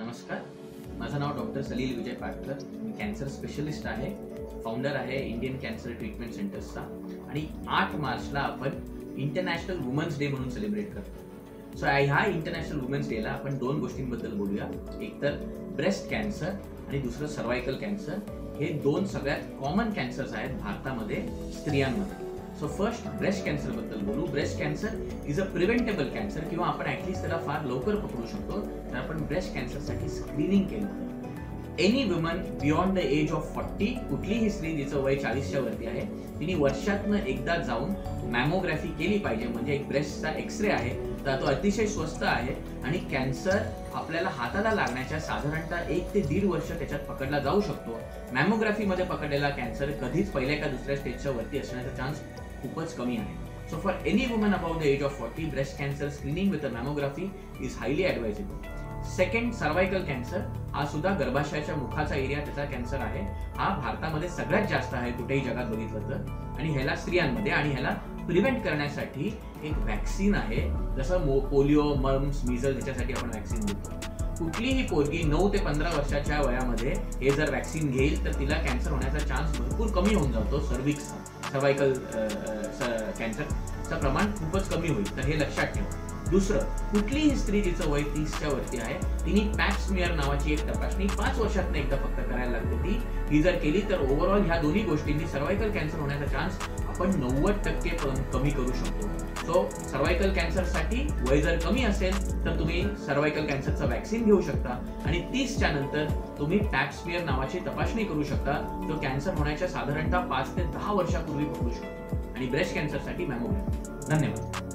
नमस्कार, माझं नाव डॉक्टर सलील विजय पाटकर. मी cancer specialist आहे, फाउंडर आहे इंडियन कॅन्सर ट्रीटमेंट सेंटर्सचा. आणि 8 मार्चला आपण इंटरनॅशनल वुमन्स डे म्हणून सेलिब्रेट करतो. सो ह्या इंटरनॅशनल वुमन्स डेला आपण 2 गोष्टींबद्दल बोलूया. एक तर ब्रेस्ट कॅन्सर आणि दुसरं सर्वायकल कॅन्सर. हे 2 सगळ्यात कॉमन कॅन्सर्स आहेत भारतामध्ये स्त्रियांमध्ये. सो फर्स्ट ब्रेस्ट कॅन्सर बद्दल बोलू. Breast cancer is a preventable cancer, किंवा आपण ऍटलीस्ट त्याला फार लवकर पकडू शकतो तर आपण ब्रेस्ट कॅन्सरसाठी स्क्रीनिंग केलं. Any woman beyond the age of 40, कुठलीही स्त्री जिचं वय 40च्या वरती आहे, तिने वर्षातनं एकदा जाऊन मॅमोग्राफी केली पाहिजे. म्हणजे एक ब्रेस्टचा एक्सरे आहे, तर तो अतिशय स्वस्त आहे आणि कॅन्सर आपल्याला हाताला लागण्याच्या साधारणतः 1 ते 1.5 वर्ष त्याच्यात पकडला जाऊ शकतो. मॅमोग्राफीमध्ये पकडलेला कॅन्सर कधीच पहिल्या का दुसऱ्या स्टेजच्या वरती असण्याचा चान्स खूपच कमी आहे. So for any woman above the age of 40, breast cancer screening with a mammography is highly advisable. Second, cervical cancer. हा सुद्धा गर्भाशयाच्या मुखाचा एरिया त्याचा कॅन्सर आहे. हा भारतामध्ये सगळ्यात जास्त आहे कुठेही जगात बघितलं तर. आणि ह्याला स्त्रियांमध्ये, आणि ह्याला प्रिव्हेंट करण्यासाठी एक वॅक्सिन आहे. जसं पोलिओ, मम्स, मिझल, ह्याच्यासाठी आपण वॅक्सिन देतो. कुठलीही पोरगी 9 ते 15 वर्षाच्या वयामध्ये हे जर वॅक्सिन घेईल तर तिला कॅन्सर होण्याचा चान्स भरपूर कमी होऊन जातो. सर्वायकल कॅन्सरचं प्रमाण खूपच कमी होईल, तर हे लक्षात ठेवा. दुसरं, कुठलीही स्त्री जिचं वय 30च्या वरती आहे, तिने पॅप स्मिअर नावाची एक तपासणी 5 वर्षातून एकदा फक्त करायला लागते. ती जर केली तर ओव्हरऑल ह्या दोन्ही गोष्टींनी सर्वायकल कॅन्सर होण्याचा चान्स आपण 90% कमी करू शकतो. सो सर्वायकल कॅन्सरसाठी वय जर कमी असेल तर तुम्ही सर्वायकल कॅन्सरचं वॅक्सिन घेऊ शकता, आणि 30च्या नंतर तुम्ही पॅप स्मिअर नावाची तपासणी करू शकता, जो कॅन्सर होण्याच्या साधारणतः 5 ते 10 वर्षापूर्वी पकडू शकतो. आणि ब्रेस्ट कॅन्सरसाठी मॅमोग्राफी. धन्यवाद.